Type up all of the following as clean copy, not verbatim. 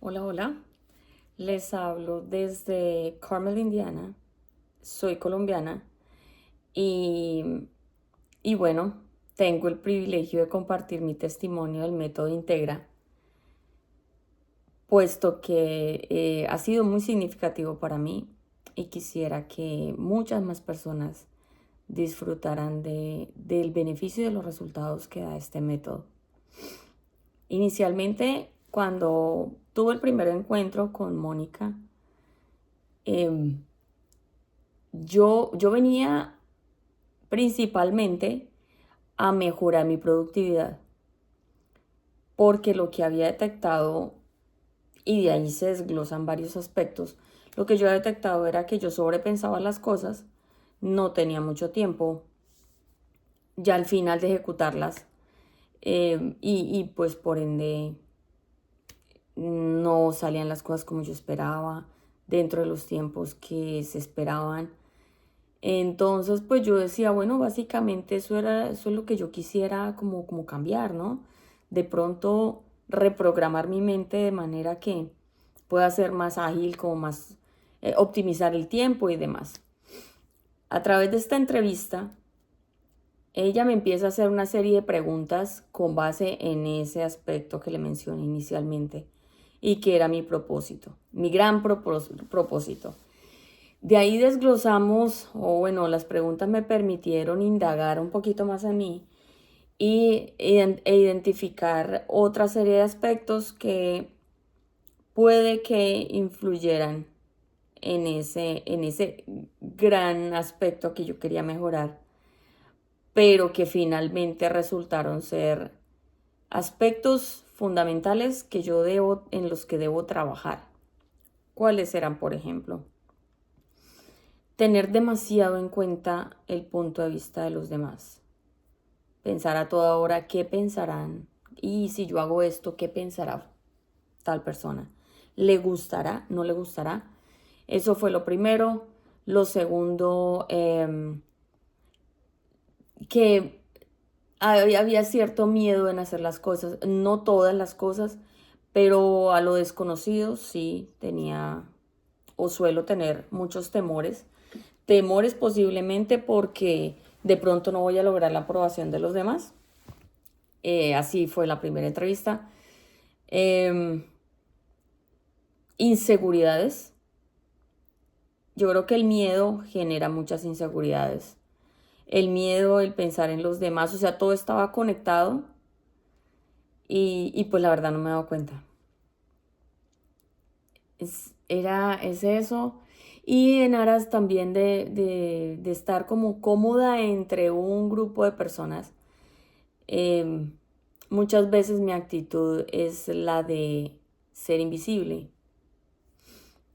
Hola, hola. Les hablo desde Carmel, Indiana. Soy colombiana y, y bueno, tengo el privilegio de compartir mi testimonio del método Integra, puesto que ha sido muy significativo para mí y quisiera que muchas más personas disfrutaran del beneficio y de los resultados que da este método. Inicialmente, cuando tuve el primer encuentro con Mónica, em, yo venía principalmente a mejorar mi productividad, porque lo que había detectado, y de ahí se desglosan varios aspectos, lo que yo había detectado era que yo sobrepensaba las cosas, no tenía mucho tiempo ya al final de ejecutarlas, y pues por ende no salían las cosas como yo esperaba, dentro de los tiempos que se esperaban. Entonces, pues yo decía, bueno, básicamente eso es lo que yo quisiera como cambiar, ¿no? De pronto reprogramar mi mente de manera que pueda ser más ágil, como más optimizar el tiempo y demás. A través de esta entrevista, ella me empieza a hacer una serie de preguntas con base en ese aspecto que le mencioné inicialmente y que era mi propósito, mi gran propósito. De ahí desglosamos, o bueno, las preguntas me permitieron indagar un poquito más en mí e identificar otra serie de aspectos que puede que influyeran en ese gran aspecto que yo quería mejorar, pero que finalmente resultaron ser aspectos fundamentales en los que debo trabajar. ¿Cuáles serán, por ejemplo? Tener demasiado en cuenta el punto de vista de los demás. Pensar a toda hora qué pensarán. Y si yo hago esto, ¿qué pensará tal persona? ¿Le gustará? ¿No le gustará? Eso fue lo primero. Lo segundo, que había cierto miedo en hacer las cosas. No todas las cosas, pero a lo desconocido sí tenía o suelo tener muchos temores. Temores posiblemente porque de pronto no voy a lograr la aprobación de los demás. Así fue la primera entrevista. Eh, Inseguridades. Yo creo que el miedo genera muchas inseguridades. El miedo, el pensar en los demás, o sea, todo estaba conectado y pues la verdad no me he dado cuenta. Es eso. Y en aras también de estar como cómoda entre un grupo de personas. Eh, Muchas veces mi actitud es la de ser invisible.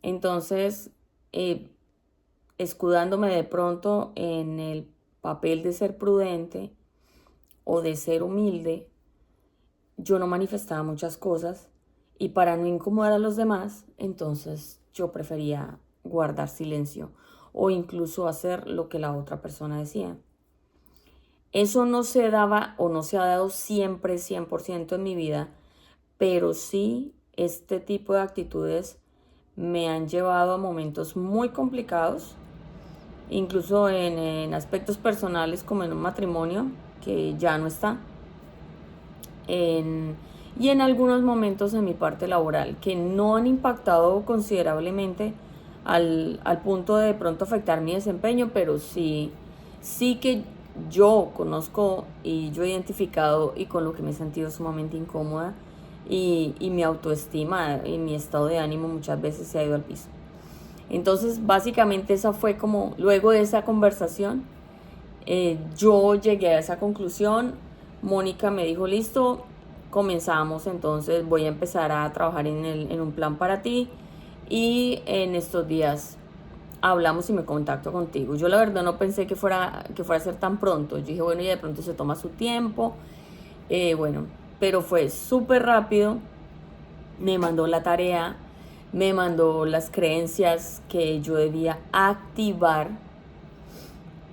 Entonces, eh, escudándome de pronto en el papel de ser prudente o de ser humilde, yo no manifestaba muchas cosas y para no incomodar a los demás, entonces yo prefería guardar silencio o incluso hacer lo que la otra persona decía. Eso no se daba o no se ha dado siempre 100% en mi vida, pero sí este tipo de actitudes me han llevado a momentos muy complicados, incluso en aspectos personales como en un matrimonio que ya no está, en, y en algunos momentos en mi parte laboral que no han impactado considerablemente al punto de pronto afectar mi desempeño, pero sí que yo conozco y yo he identificado y con lo que me he sentido sumamente incómoda y mi autoestima y mi estado de ánimo muchas veces se ha ido al piso. Entonces básicamente esa fue como, luego de esa conversación, yo llegué a esa conclusión. Mónica me dijo, listo, comenzamos, entonces voy a empezar a trabajar en un plan para ti y en estos días hablamos y me contacto contigo. Yo la verdad no pensé que fuera a ser tan pronto. Yo dije, bueno, y de pronto se toma su tiempo. Bueno, pero fue súper rápido. Me mandó la tarea, me mandó las creencias que yo debía activar.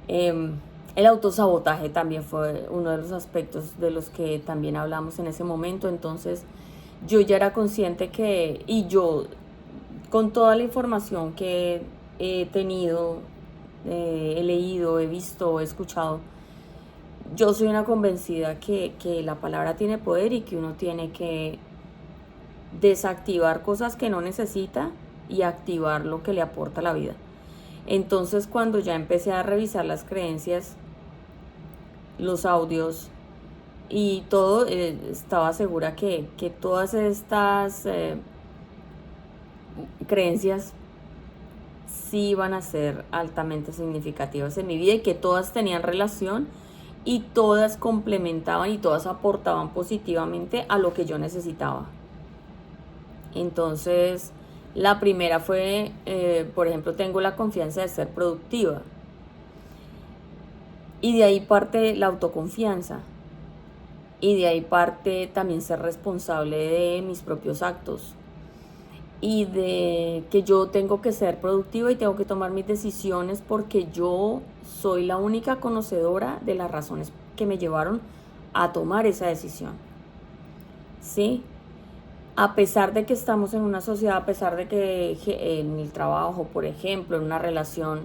El autosabotaje también fue uno de los aspectos de los que también hablamos en ese momento. Entonces yo ya era consciente que, y yo con toda la información que he tenido, he leído, he visto, he escuchado, yo soy una convencida que la palabra tiene poder y que uno tiene que desactivar cosas que no necesita y activar lo que le aporta la vida. Entonces, cuando ya empecé a revisar las creencias, los audios y todo, estaba segura que todas estas creencias sí iban a ser altamente significativas en mi vida y que todas tenían relación y todas complementaban y todas aportaban positivamente a lo que yo necesitaba. Entonces, la primera fue, por ejemplo, tengo la confianza de ser productiva. Y de ahí parte la autoconfianza. Y de ahí parte también ser responsable de mis propios actos. Y de que yo tengo que ser productiva y tengo que tomar mis decisiones porque yo soy la única conocedora de las razones que me llevaron a tomar esa decisión. ¿Sí? A pesar de que estamos en una sociedad, a pesar de que en el trabajo, por ejemplo, en una relación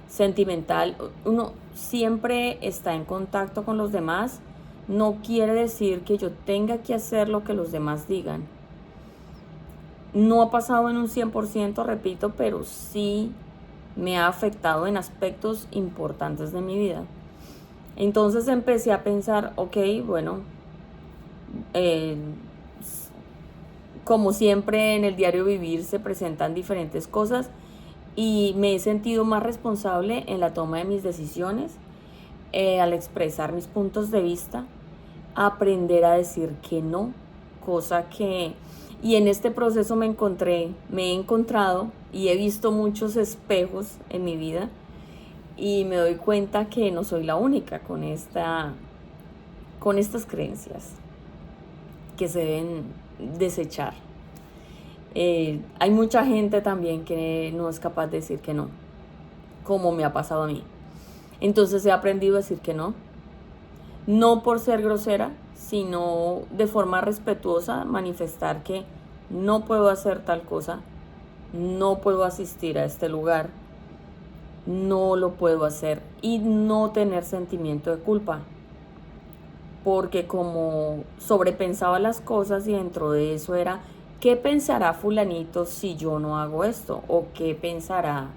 sentimental, uno siempre está en contacto con los demás, no quiere decir que yo tenga que hacer lo que los demás digan. No ha pasado en un 100%, repito, pero sí me ha afectado en aspectos importantes de mi vida. Entonces empecé a pensar, ok, bueno, como siempre en el diario vivir se presentan diferentes cosas y me he sentido más responsable en la toma de mis decisiones, al expresar mis puntos de vista, aprender a decir que no, cosa que... Y en este proceso me he encontrado y he visto muchos espejos en mi vida y me doy cuenta que no soy la única con estas creencias que se deben desechar. Hay mucha gente también que no es capaz de decir que no, como me ha pasado a mí. Entonces he aprendido a decir que no, no por ser grosera, sino de forma respetuosa, manifestar que no puedo hacer tal cosa, no puedo asistir a este lugar, no lo puedo hacer y no tener sentimiento de culpa. Porque como sobrepensaba las cosas y dentro de eso era, ¿qué pensará fulanito si yo no hago esto? ¿O qué pensará,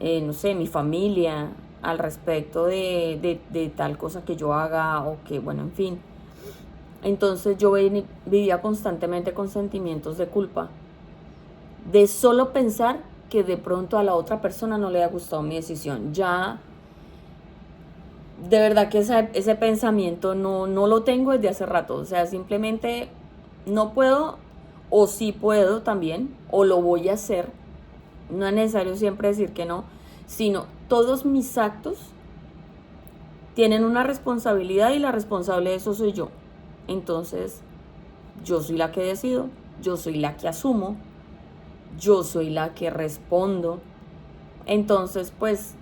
no sé, mi familia al respecto de tal cosa que yo haga? O que, bueno, en fin. Entonces yo vivía constantemente con sentimientos de culpa. De solo pensar que de pronto a la otra persona no le ha gustado mi decisión. Ya... De verdad que ese pensamiento no lo tengo desde hace rato. O sea, simplemente no puedo o sí puedo también o lo voy a hacer. No es necesario siempre decir que no, sino todos mis actos tienen una responsabilidad y la responsable de eso soy yo. Entonces, yo soy la que decido, yo soy la que asumo, yo soy la que respondo. Entonces, pues...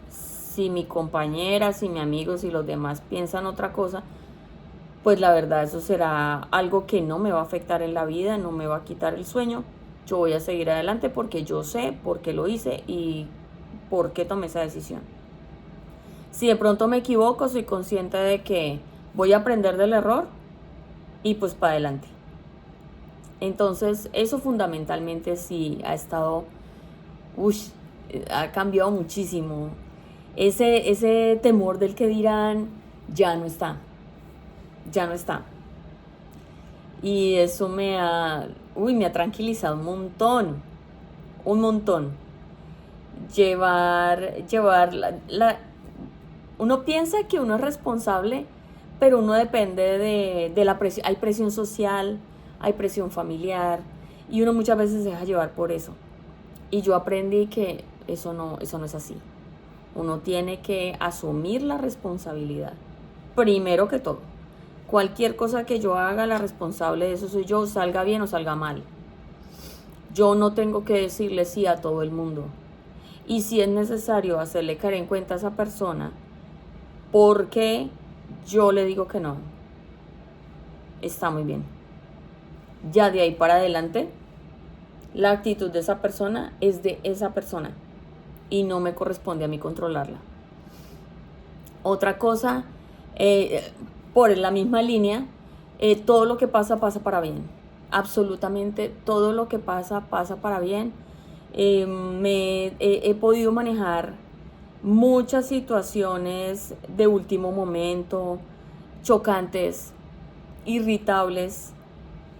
si mi compañera, si mi amigo, si los demás piensan otra cosa, pues la verdad eso será algo que no me va a afectar en la vida, no me va a quitar el sueño. Yo voy a seguir adelante porque yo sé por qué lo hice y por qué tomé esa decisión. Si de pronto me equivoco, soy consciente de que voy a aprender del error y pues para adelante. Entonces eso fundamentalmente sí ha estado, ha cambiado muchísimo. Ese temor del que dirán, ya no está. Y eso me ha tranquilizado un montón. Uno piensa que uno es responsable, pero uno depende de la presión. Hay presión social, hay presión familiar, y uno muchas veces se deja llevar por eso. Y yo aprendí que eso no es así. Uno tiene que asumir la responsabilidad. Primero que todo, cualquier cosa que yo haga, la responsable de eso soy yo, salga bien o salga mal. Yo no tengo que decirle sí a todo el mundo. Y si es necesario hacerle caer en cuenta a esa persona, porque yo le digo que no, está muy bien. ya de ahí para adelante, la actitud de esa persona es de esa persona y no me corresponde a mí controlarla. Otra cosa, por la misma línea, todo lo que pasa, pasa para bien. Absolutamente todo lo que pasa, pasa para bien. He podido manejar muchas situaciones de último momento, chocantes, irritables,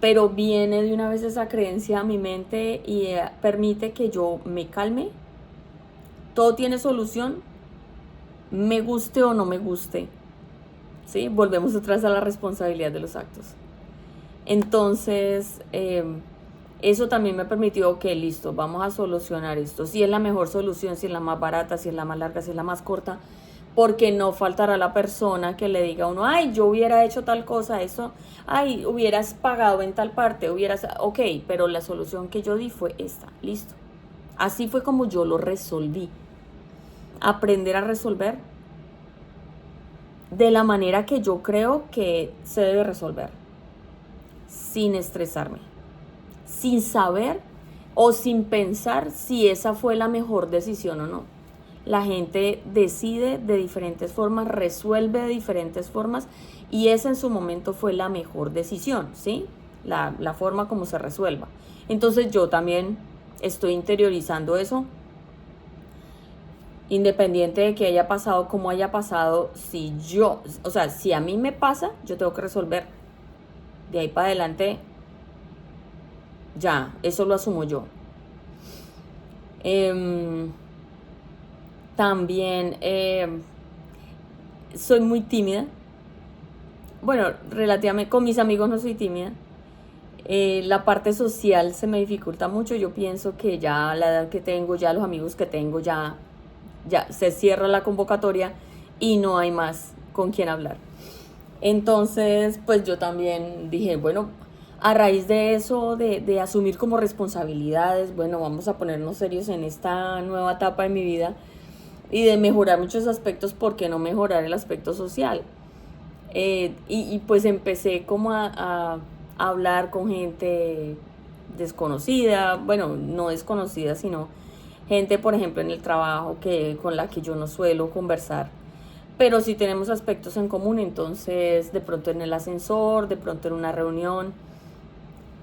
pero viene de una vez esa creencia a mi mente y permite que yo me calme. Todo tiene solución, me guste o no me guste, ¿sí? Volvemos otra vez a la responsabilidad de los actos. Entonces, eso también me permitió que listo, vamos a solucionar esto. Si es la mejor solución, si es la más barata, si es la más larga, si es la más corta, porque no faltará la persona que le diga a uno, ay, yo hubiera hecho tal cosa, eso, ay, hubieras pagado en tal parte, ok, pero la solución que yo di fue esta, listo. Así fue como yo lo resolví. Aprender a resolver de la manera que yo creo que se debe resolver, sin estresarme, sin saber o sin pensar si esa fue la mejor decisión o no. La gente decide de diferentes formas, resuelve de diferentes formas y esa en su momento fue la mejor decisión, ¿sí? La forma como se resuelva. Entonces yo también estoy interiorizando eso. Independiente de que haya pasado, como haya pasado, si a mí me pasa, yo tengo que resolver. De ahí para adelante, ya, eso lo asumo yo. También soy muy tímida. Bueno, relativamente con mis amigos no soy tímida. La parte social se me dificulta mucho. Yo pienso que ya la edad que tengo, ya los amigos que tengo, ya se cierra la convocatoria y no hay más con quién hablar. Entonces, pues yo también dije, bueno, a raíz de eso, de asumir como responsabilidades, bueno, vamos a ponernos serios en esta nueva etapa de mi vida y de mejorar muchos aspectos, ¿por qué no mejorar el aspecto social? Y pues empecé como a hablar con gente desconocida, bueno, no desconocida, sino gente, por ejemplo, en el trabajo con la que yo no suelo conversar, pero sí tenemos aspectos en común. Entonces de pronto en el ascensor, de pronto en una reunión,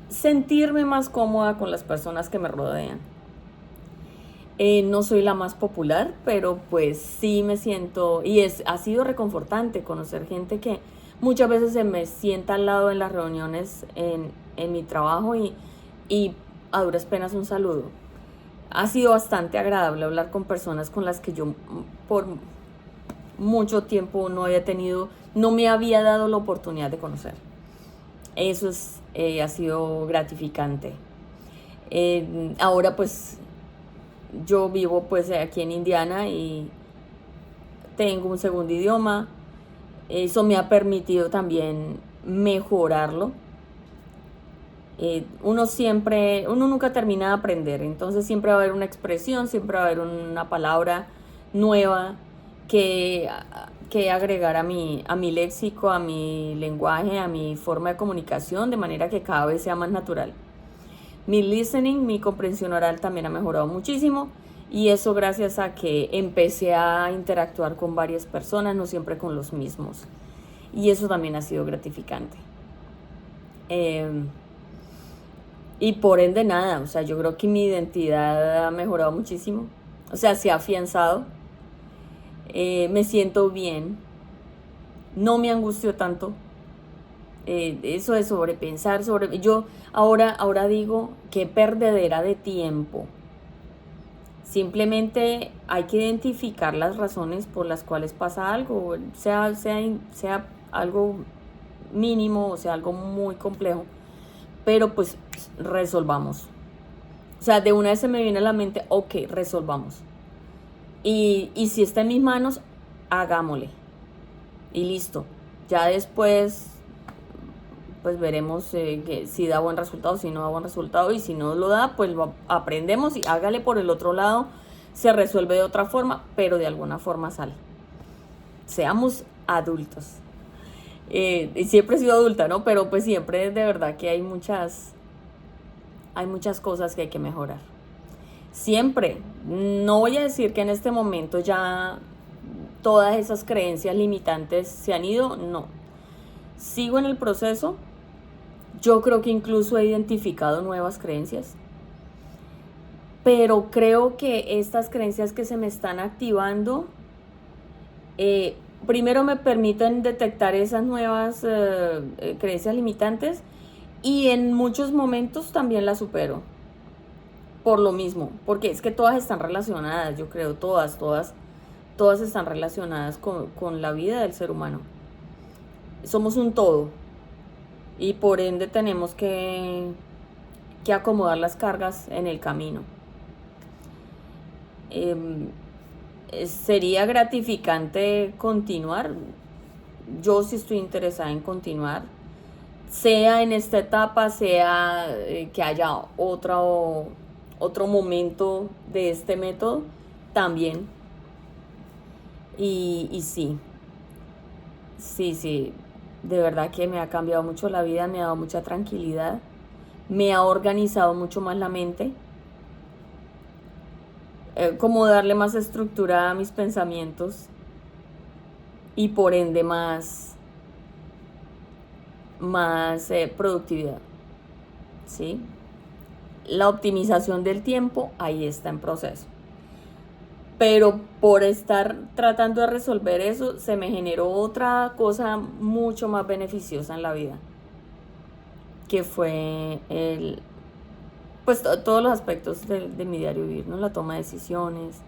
sentirme más cómoda con las personas que me rodean. No soy la más popular, pero pues sí me siento, y ha sido reconfortante conocer gente que muchas veces se me sienta al lado en las reuniones en mi trabajo y a duras penas un saludo. Ha sido bastante agradable hablar con personas con las que yo por mucho tiempo no me había dado la oportunidad de conocer. Eso ha sido gratificante. Ahora pues yo vivo pues aquí en Indiana y tengo un segundo idioma. Eso me ha permitido también mejorarlo. Uno nunca termina de aprender, entonces siempre va a haber una expresión, siempre va a haber una palabra nueva que agregar a mi léxico, a mi lenguaje, a mi forma de comunicación, de manera que cada vez sea más natural. Mi listening, mi comprensión oral también ha mejorado muchísimo, y eso gracias a que empecé a interactuar con varias personas, no siempre con los mismos, y eso también ha sido gratificante. Y por ende nada, o sea, yo creo que mi identidad ha mejorado muchísimo, o sea, se ha afianzado, me siento bien, no me angustio tanto. Eso de sobrepensar, yo ahora digo, qué perdedera de tiempo. Simplemente hay que identificar las razones por las cuales pasa algo, sea algo mínimo o sea algo muy complejo, pero pues resolvamos. O sea, de una vez se me viene a la mente, ok, resolvamos. Y si está en mis manos, hagámosle. Y listo. Ya después, pues veremos si da buen resultado, si no da buen resultado. Y si no lo da, pues lo aprendemos y hágale por el otro lado. Se resuelve de otra forma, pero de alguna forma sale. Seamos adultos. Y siempre he sido adulta, ¿no? Pero pues siempre de verdad que hay muchas cosas que hay que mejorar. Siempre. No voy a decir que en este momento ya todas esas creencias limitantes se han ido, no. Sigo en el proceso. Yo creo que incluso he identificado nuevas creencias. Pero creo que estas creencias que se me están activando, primero me permiten detectar esas nuevas creencias limitantes y en muchos momentos también las supero. Por lo mismo, porque es que todas están relacionadas, yo creo, todas están relacionadas con la vida del ser humano. Somos un todo y por ende tenemos que acomodar las cargas en el camino. Sería gratificante continuar. Yo sí estoy interesada en continuar, sea en esta etapa, sea que haya otro momento de este método también. Y sí, de verdad que me ha cambiado mucho la vida, me ha dado mucha tranquilidad, me ha organizado mucho más la mente, como darle más estructura a mis pensamientos y por ende más productividad, ¿sí? La optimización del tiempo ahí está en proceso. Pero por estar tratando de resolver eso, se me generó otra cosa mucho más beneficiosa en la vida, que fue pues todos los aspectos de mi diario vivir, ¿no? La toma de decisiones,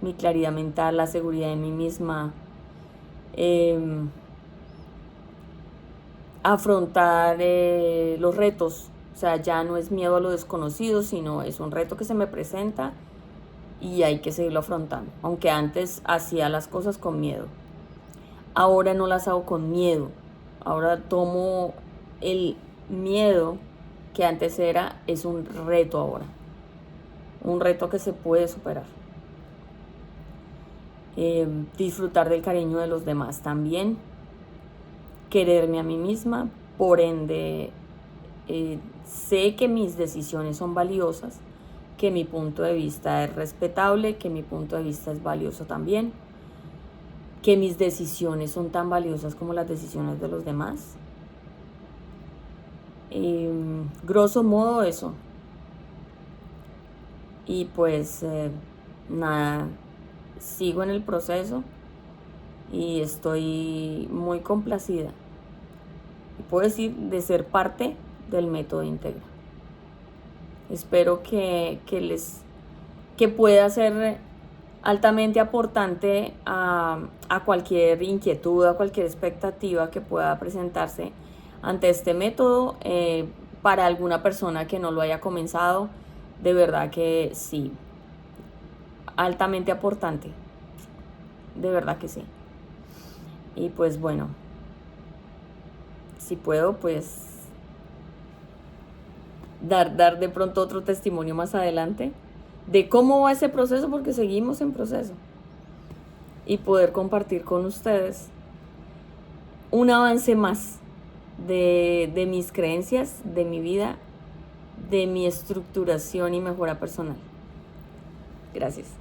mi claridad mental, la seguridad en mí misma, afrontar los retos. O sea, ya no es miedo a lo desconocido, sino es un reto que se me presenta y hay que seguirlo afrontando. Aunque antes hacía las cosas con miedo, ahora no las hago con miedo. Ahora tomo el miedo que antes es un reto ahora. Un reto que se puede superar. Disfrutar del cariño de los demás también. Quererme a mí misma. Por ende, sé que mis decisiones son valiosas, que mi punto de vista es respetable, que mi punto de vista es valioso también, que mis decisiones son tan valiosas como las decisiones de los demás. Grosso modo eso. Y pues nada, sigo en el proceso y estoy muy complacida. Y puedo decir de ser parte del método Integra. Espero que pueda ser altamente aportante a cualquier inquietud, a cualquier expectativa que pueda presentarse ante este método. Para alguna persona que no lo haya comenzado, de verdad que sí, altamente aportante, de verdad que sí. Y pues bueno, si puedo, pues dar de pronto otro testimonio más adelante de cómo va ese proceso, porque seguimos en proceso, y poder compartir con ustedes un avance más de mis creencias, de mi vida, de mi estructuración y mejora personal. Gracias.